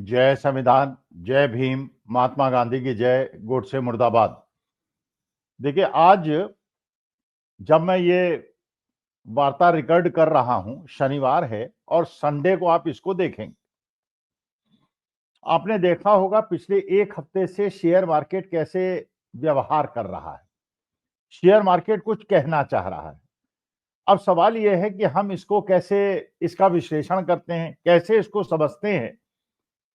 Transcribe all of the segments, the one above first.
जय संविधान, जय भीम, महात्मा गांधी की जय, गोडसे मुर्दाबाद। देखिए, आज जब मैं ये वार्ता रिकॉर्ड कर रहा हूं, शनिवार है और संडे को आप इसको देखेंगे। आपने देखा होगा पिछले एक हफ्ते से शेयर मार्केट कैसे व्यवहार कर रहा है। शेयर मार्केट कुछ कहना चाह रहा है। अब सवाल यह है कि हम इसको कैसे इसका विश्लेषण करते हैं, कैसे इसको समझते हैं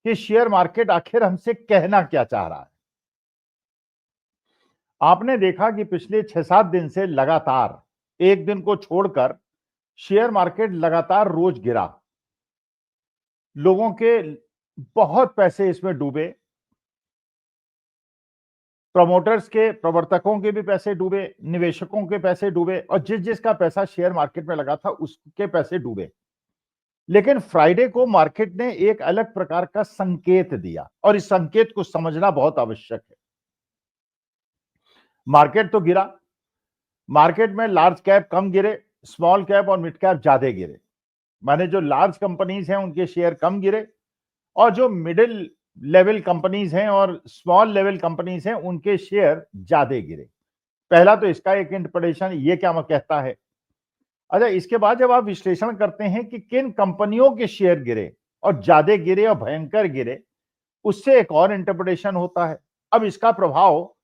कि शेयर मार्केट आखिर हमसे कहना क्या चाह रहा है। आपने देखा कि पिछले 6-7 दिन से लगातार, एक दिन को छोड़कर, शेयर मार्केट लगातार रोज गिरा। लोगों के बहुत पैसे इसमें डूबे। प्रमोटर्स के, प्रवर्तकों के भी पैसे डूबे, निवेशकों के पैसे डूबे और जिसका पैसा शेयर मार्केट में लगा था उसके पैसे डूबे। लेकिन फ्राइडे को मार्केट ने एक अलग प्रकार का संकेत दिया और इस संकेत को समझना बहुत आवश्यक है। मार्केट तो गिरा, मार्केट में लार्ज कैप कम गिरे, स्मॉल कैप और मिड कैप ज्यादा गिरे। माने जो लार्ज कंपनीज हैं उनके शेयर कम गिरे और जो मिडिल लेवल कंपनीज हैं और स्मॉल लेवल कंपनीज हैं उनके शेयर ज्यादा गिरे। पहला तो इसका एक इंटरप्रिटेशन ये क्या कहता है। अच्छा, इसके बाद जब आप विश्लेषण करते हैं कि किन कंपनियों के शेयर गिरे और ज्यादा गिरे और भयंकर गिरे, उससे एक और इंटरप्रिटेशन होता है। अब इसका प्रभाव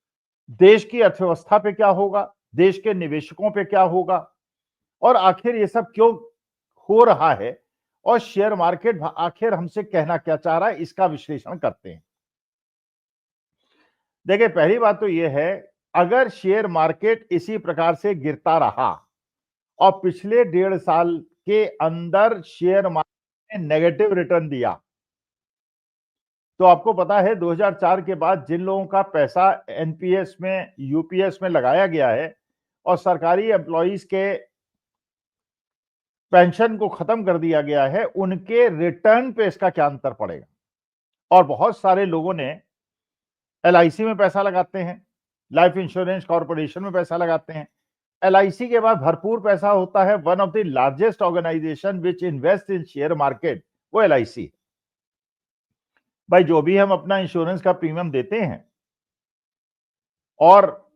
देश की अर्थव्यवस्था पे क्या होगा, देश के निवेशकों पे क्या होगा और आखिर ये सब क्यों हो रहा है और शेयर मार्केट आखिर हमसे कहना क्या चाह रहा है, इसका विश्लेषण करते हैं। देखिए, पहली बात तो यह है, अगर शेयर मार्केट इसी प्रकार से गिरता रहा और पिछले 1.5 साल के अंदर शेयर मार्केट ने नेगेटिव रिटर्न दिया, तो आपको पता है 2004 के बाद जिन लोगों का पैसा एनपीएस में, यूपीएस में लगाया गया है और सरकारी एम्प्लॉइज के पेंशन को खत्म कर दिया गया है, उनके रिटर्न पे इसका क्या अंतर पड़ेगा। और बहुत सारे लोगों ने एलआईसी में पैसा लगाते हैं, लाइफ इंश्योरेंस कॉर्पोरेशन में पैसा लगाते हैं। एलआईसी के बाद भरपूर पैसा होता है, one of the largest organization which invest in share market, वो एलआईसी। भाई, जो भी हम अपना इंश्योरेंस का प्रीमियम देते हैं और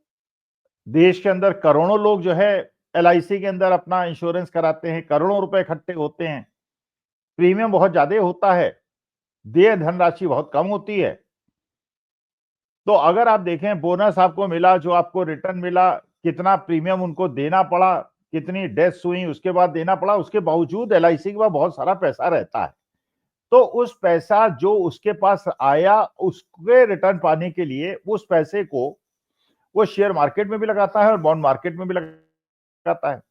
देश के अंदर करोड़ों लोग जो है एलआईसी के अंदर अपना इंश्योरेंस कराते हैं, करोड़ों रुपए इकट्ठे होते हैं, प्रीमियम बहुत ज्यादा होता है, देय धनराशि बहुत कम होती है। तो अगर आप देखें बोनस आपको मिला, जो आपको रिटर्न मिला, कितना प्रीमियम उनको देना पड़ा, कितनी डेथ्स हुई उसके बाद देना पड़ा, उसके बावजूद एलआईसी के पास बहुत सारा पैसा रहता है। तो उस पैसा जो उसके पास आया, उसके रिटर्न पाने के लिए उस पैसे को वो शेयर मार्केट में भी लगाता है और बॉन्ड मार्केट में भी लगाता है।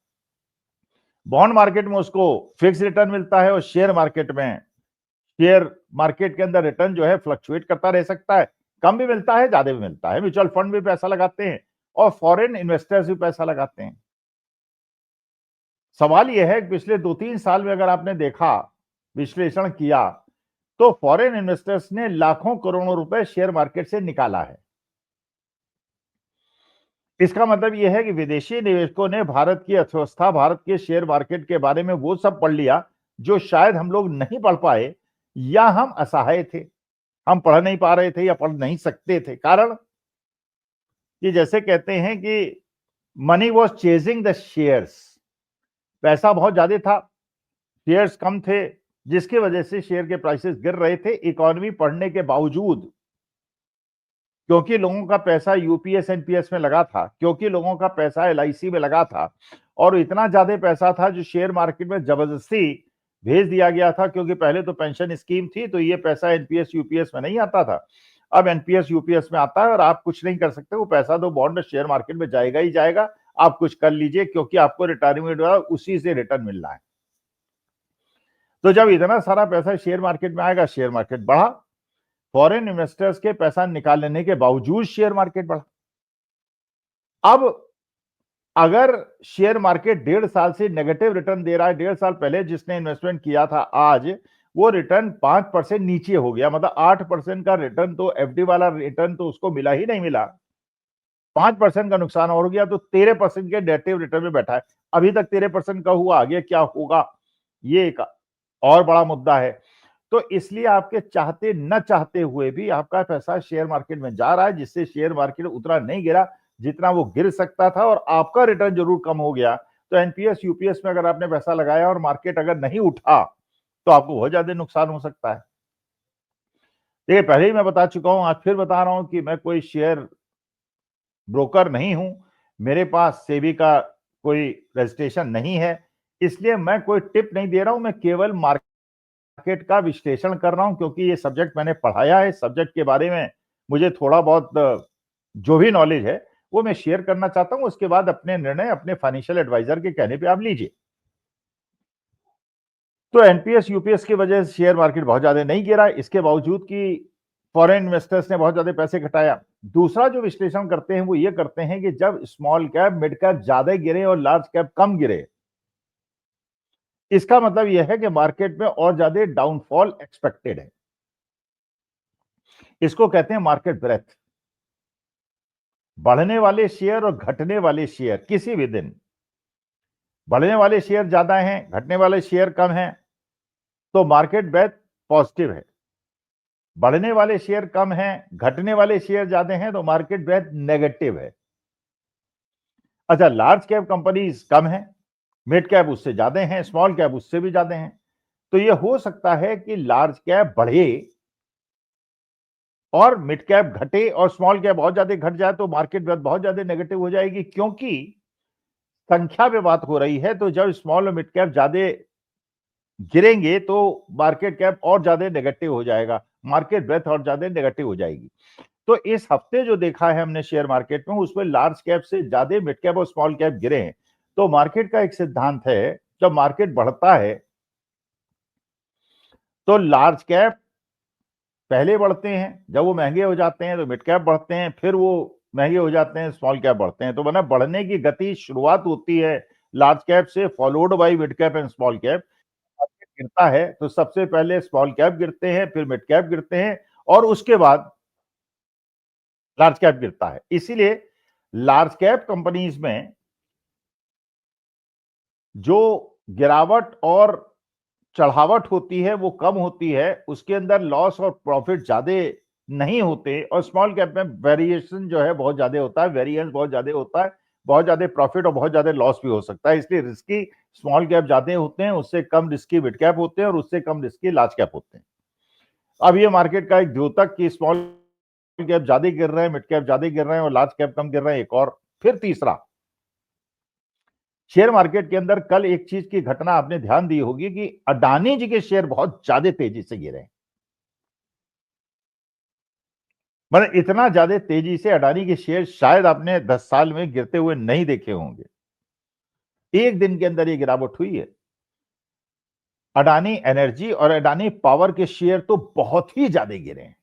बॉन्ड मार्केट में उसको फिक्स रिटर्न मिलता है और शेयर मार्केट के अंदर रिटर्न जो है फ्लक्चुएट करता रह सकता है, कम भी मिलता है, ज्यादा भी मिलता है। म्यूचुअल फंड भी पैसा लगाते हैं और फॉरेन इन्वेस्टर्स भी पैसा लगाते हैं। सवाल यह है कि पिछले 2-3 साल में अगर आपने देखा, विश्लेषण किया, तो फॉरेन इन्वेस्टर्स ने लाखों करोड़ों रुपए शेयर मार्केट से निकाला है। इसका मतलब यह है कि विदेशी निवेशकों ने भारत की अर्थव्यवस्था, भारत के शेयर मार्केट के बारे में वो सब पढ़ लिया जो शायद हम लोग नहीं पढ़ पाए, या हम असहाय थे, हम पढ़ नहीं पा रहे थे या पढ़ नहीं सकते थे। कारण कि जैसे कहते हैं कि money was chasing the shares, पैसा बहुत ज्यादा था, शेयर्स कम थे, जिसकी वजह से शेयर के प्राइसेस गिर रहे थे। इकोनॉमी पढ़ने के बावजूद, क्योंकि लोगों का पैसा यूपीएस एनपीएस में लगा था, क्योंकि लोगों का पैसा एलआईसी में लगा था और इतना ज्यादा पैसा था जो शेयर मार्केट में जबरदस्ती भेज दिया गया था, क्योंकि पहले तो पेंशन स्कीम थी तो ये पैसा एनपीएस यूपीएस में नहीं आता था। अब एनपीएस यूपीएस में आता है और आप कुछ नहीं कर सकते, वो पैसा तो बॉन्ड शेयर मार्केट में जाएगा ही जाएगा। आप कुछ कर लीजिए क्योंकि आपको रिटायरमेंट उसी से रिटर्न मिल रहा है। तो जब इतना सारा पैसा शेयर मार्केट में आएगा, शेयर मार्केट बढ़ा, फॉरेन इन्वेस्टर्स के पैसा निकाल लेने के बावजूद शेयर मार्केट बढ़ा। अब अगर शेयर मार्केट 1.5 साल से नेगेटिव रिटर्न दे रहा है, 1.5 साल पहले जिसने इन्वेस्टमेंट किया था, आज वो रिटर्न 5% नीचे हो गया, मतलब 8% का रिटर्न, तो एफडी वाला रिटर्न तो उसको मिला ही नहीं मिला, 5% का नुकसान और हो गया, तो 13% के नेगेटिव रिटर्न में बैठा है। अभी तक 13% का हुआ, आगे क्या होगा ये एक और बड़ा मुद्दा है। तो इसलिए आपके चाहते न चाहते हुए भी आपका पैसा शेयर मार्केट में जा रहा है, जिससे शेयर मार्केट उतना नहीं गिरा जितना वो गिर सकता था, और आपका रिटर्न जरूर कम हो गया। तो एनपीएस यूपीएस में अगर आपने पैसा लगाया और मार्केट अगर नहीं उठा तो आपको बहुत ज्यादा नुकसान हो सकता है। देखिए, पहले ही मैं बता चुका हूं, आज फिर बता रहा हूं कि मैं कोई शेयर ब्रोकर नहीं हूं, मेरे पास सेबी का कोई रजिस्ट्रेशन नहीं है, इसलिए मैं कोई टिप नहीं दे रहा हूं। मैं केवल मार्केट का विश्लेषण कर रहा हूं, क्योंकि ये सब्जेक्ट मैंने पढ़ाया है। सब्जेक्ट के बारे में मुझे थोड़ा बहुत जो भी नॉलेज है वो मैं शेयर करना चाहता हूं। उसके बाद अपने निर्णय अपने फाइनेंशियल एडवाइजर के कहने पे आप लीजिए। तो एनपीएस यूपीएस की वजह से शेयर मार्केट बहुत ज्यादा नहीं गिरा, इसके बावजूद कि फॉरेन इन्वेस्टर्स ने बहुत ज्यादा पैसे घटाया। दूसरा जो विश्लेषण करते हैं वो ये करते हैं कि जब स्मॉल कैप मिड कैप ज्यादा गिरे और लार्ज कैप कम गिरे, इसका मतलब यह है कि मार्केट में और ज्यादा डाउनफॉल एक्सपेक्टेड है। इसको कहते हैं मार्केट ब्रेथ। बढ़ने वाले शेयर और घटने वाले शेयर किसी भी दिन, बढ़ने वाले शेयर ज्यादा हैं, घटने वाले शेयर कम हैं, तो मार्केट ब्रेथ पॉजिटिव है। बढ़ने वाले शेयर कम हैं, घटने वाले शेयर ज्यादा हैं, तो मार्केट ब्रेथ नेगेटिव है। अच्छा, लार्ज कैप कंपनीज कम है, मिड कैप उससे ज्यादा हैं, स्मॉल कैप उससे भी ज्यादा हैं, तो यह हो सकता है कि लार्ज कैप बढ़े और मिड कैप घटे और स्मॉल कैप बहुत ज्यादा घट जाए, तो मार्केट ब्रेथ बहुत ज्यादा नेगेटिव हो जाएगी। क्योंकि संख्या पे बात हो रही है, तो जब स्मॉल और मिड कैप ज्यादा गिरेंगे तो मार्केट कैप और ज्यादा नेगेटिव हो जाएगा, मार्केट ब्रेथ और ज्यादा नेगेटिव हो जाएगी। तो इस हफ्ते जो देखा है हमने शेयर मार्केट में, उसमें लार्ज कैप से ज्यादा मिड कैप और स्मॉल कैप गिरे हैं। तो मार्केट का एक सिद्धांत है, जब मार्केट बढ़ता है तो लार्ज कैप पहले बढ़ते हैं, जब वो महंगे हो जाते हैं तो मिड कैप बढ़ते हैं, फिर वो महंगे हो जाते हैं, स्मॉल कैप बढ़ते हैं। तो बना बढ़ने की गति शुरुआत होती है लार्ज कैप से, followed by mid cap and small cap. Market गिरता है तो सबसे पहले स्मॉल कैप गिरते हैं, फिर मिड कैप गिरते हैं, और उसके बाद लार्ज कैप गिरता है। इसीलिए लार्ज कैप कंपनीज में जो गिरावट और चढ़ावट होती है वो कम होती है, उसके अंदर लॉस और प्रॉफिट ज्यादा नहीं होते, और स्मॉल कैप में वेरिएशन जो है बहुत ज्यादा होता है, वेरिएंस बहुत ज्यादा होता है, बहुत ज्यादा प्रॉफिट और बहुत ज्यादा लॉस भी हो सकता है। इसलिए रिस्की स्मॉल कैप ज्यादा होते हैं, उससे कम रिस्की मिड कैप होते हैं, और उससे कम रिस्की लार्ज कैप होते हैं। अब ये मार्केट का एक द्योतक कि स्मॉल कैप ज्यादा गिर रहे हैं, मिड कैप ज्यादा गिर रहे हैं और लार्ज कैप कम गिर रहे हैं। एक और फिर तीसरा, शेयर मार्केट के अंदर कल एक चीज की घटना आपने ध्यान दी होगी कि अडानी जी के शेयर बहुत ज्यादा तेजी से गिरे। मतलब इतना ज्यादा तेजी से अडानी के शेयर शायद आपने 10 साल में गिरते हुए नहीं देखे होंगे। एक दिन के अंदर ये गिरावट हुई है। अडानी एनर्जी और अडानी पावर के शेयर तो बहुत ही ज्यादा गिरे हैं।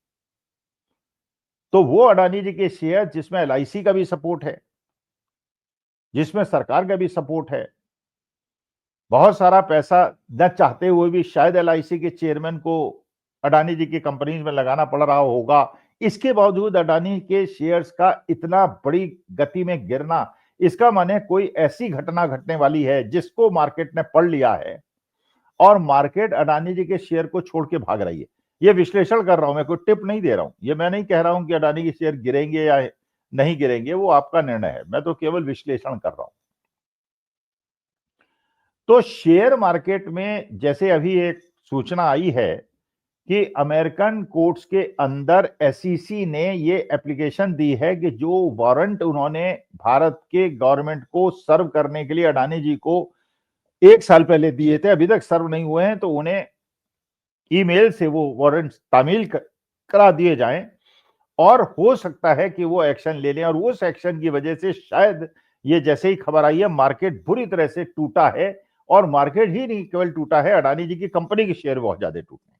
तो वो अडानी जी के शेयर जिसमें एलआईसी का भी सपोर्ट है, जिसमें सरकार का भी सपोर्ट है, बहुत सारा पैसा न चाहते हुए भी शायद एलआईसी के चेयरमैन को अडानी जी की कंपनीज में लगाना पड़ रहा होगा। इसके बावजूद अडानी के शेयर्स का इतना बड़ी गति में गिरना, इसका माने कोई ऐसी घटना घटने वाली है जिसको मार्केट ने पढ़ लिया है, और मार्केट अडानी जी के शेयर को छोड़ के भाग रही है। ये विश्लेषण कर रहा हूं, मैं कोई टिप नहीं दे रहा हूं। ये मैं नहीं कह रहा हूं कि अडानी के शेयर गिरेंगे या नहीं गिरेंगे, वो आपका निर्णय है, मैं तो केवल विश्लेषण कर रहा हूं। तो शेयर मार्केट में जैसे अभी एक सूचना आई है कि अमेरिकन कोर्ट्स के अंदर एसईसी ने ये एप्लीकेशन दी है कि जो वारंट उन्होंने भारत के गवर्नमेंट को सर्व करने के लिए अडानी जी को 1 साल पहले दिए थे, अभी तक सर्व नहीं हुए हैं, तो उन्हें ईमेल से वो वारंट तामील करा दिए जाएं, और हो सकता है कि वो एक्शन ले लें। और उस एक्शन की वजह से शायद ये जैसे ही खबर आई है, मार्केट बुरी तरह से टूटा है, और मार्केट ही नहीं केवल टूटा है, अडानी जी की कंपनी के शेयर बहुत ज्यादा टूटे।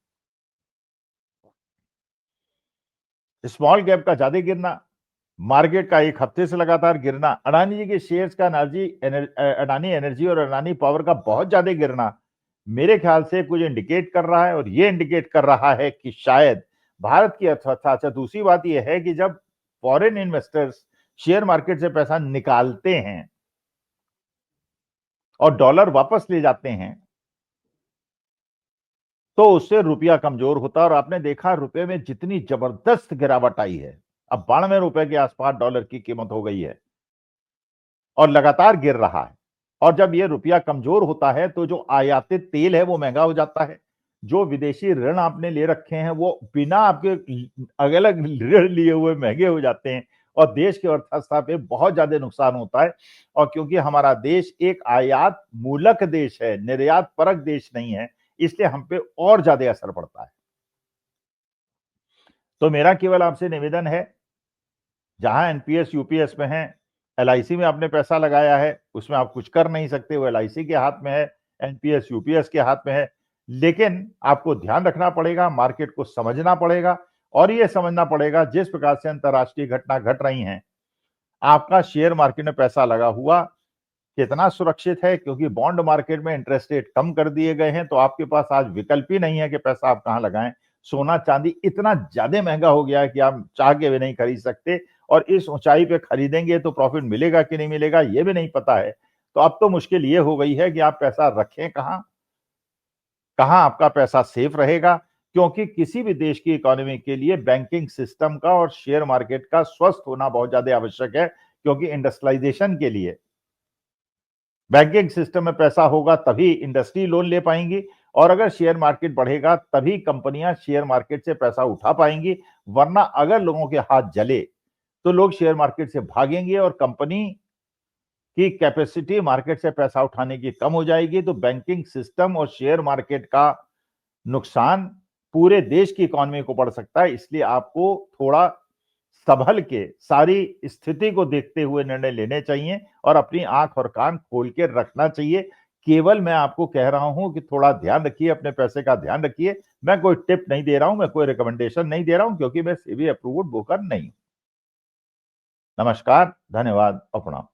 स्मॉल कैप का ज्यादा गिरना, मार्केट का एक हफ्ते से लगातार गिरना, अडानी जी के शेयर्स का अडानी एनर्जी और अडानी पावर का बहुत ज्यादा गिरना, मेरे ख्याल से कुछ इंडिकेट कर रहा है, और ये इंडिकेट कर रहा है कि शायद भारत की अर्थव्यवस्था। अच्छा, दूसरी बात यह है कि जब फॉरेन इन्वेस्टर्स शेयर मार्केट से पैसा निकालते हैं और डॉलर वापस ले जाते हैं, तो उससे रुपया कमजोर होता है और आपने देखा रुपए में जितनी जबरदस्त गिरावट आई है। अब 92 रुपए के आसपास डॉलर की कीमत हो गई है और लगातार गिर रहा है। और जब ये रुपया कमजोर होता है तो जो आयातित तेल है वो महंगा हो जाता है। जो विदेशी ऋण आपने ले रखे हैं वो बिना आपके अलग अलग ऋण लिए हुए महंगे हो जाते हैं और देश की अर्थव्यवस्था पे बहुत ज्यादा नुकसान होता है। और क्योंकि हमारा देश एक आयात मूलक देश है, निर्यात परक देश नहीं है, इसलिए हम पे और ज्यादा असर पड़ता है। तो मेरा केवल आपसे निवेदन है, जहां एनपीएस यूपीएस में है, एलआईसी में आपने पैसा लगाया है, उसमें आप कुछ कर नहीं सकते, वो एलआईसी के हाथ में है, एनपीएस यूपीएस के हाथ में है। लेकिन आपको ध्यान रखना पड़ेगा, मार्केट को समझना पड़ेगा और ये समझना पड़ेगा जिस प्रकार से अंतर्राष्ट्रीय घटना घट रही हैं, आपका शेयर मार्केट में पैसा लगा हुआ कितना सुरक्षित है। क्योंकि बॉन्ड मार्केट में इंटरेस्ट रेट कम कर दिए गए हैं, तो आपके पास आज विकल्प ही नहीं है कि पैसा आप कहां लगाएं। सोना चांदी इतना ज्यादा महंगा हो गया है कि आप चाह के भी नहीं खरीद सकते और इस ऊंचाई पे खरीदेंगे तो प्रॉफिट मिलेगा कि नहीं मिलेगा ये भी नहीं पता है। तो अब तो मुश्किल ये हो गई है कि आप पैसा रखें कहां, कहां आपका पैसा सेफ रहेगा। क्योंकि किसी भी देश की इकोनॉमी के लिए बैंकिंग सिस्टम का और शेयर मार्केट का स्वस्थ होना बहुत ज्यादा आवश्यक है। क्योंकि इंडस्ट्रियलाइजेशन के लिए बैंकिंग सिस्टम में पैसा होगा तभी इंडस्ट्री लोन ले पाएंगी और अगर शेयर मार्केट बढ़ेगा तभी कंपनियां शेयर मार्केट से पैसा उठा पाएंगी। वरना अगर लोगों के हाथ जले तो लोग शेयर मार्केट से भागेंगे और कंपनी की कैपेसिटी मार्केट से पैसा उठाने की कम हो जाएगी। तो बैंकिंग सिस्टम और शेयर मार्केट का नुकसान पूरे देश की इकोनॉमी को पड़ सकता है। इसलिए आपको थोड़ा संभल के सारी स्थिति को देखते हुए निर्णय लेने चाहिए और अपनी आंख और कान खोल के रखना चाहिए। केवल मैं आपको कह रहा हूं कि थोड़ा ध्यान रखिए, अपने पैसे का ध्यान रखिए। मैं कोई टिप नहीं दे रहा हूं, मैं कोई रिकमेंडेशन नहीं दे रहा हूं, क्योंकि मैं सेबी अप्रूव्ड ब्रोकर नहीं हूं। नमस्कार, धन्यवाद और प्रणाम।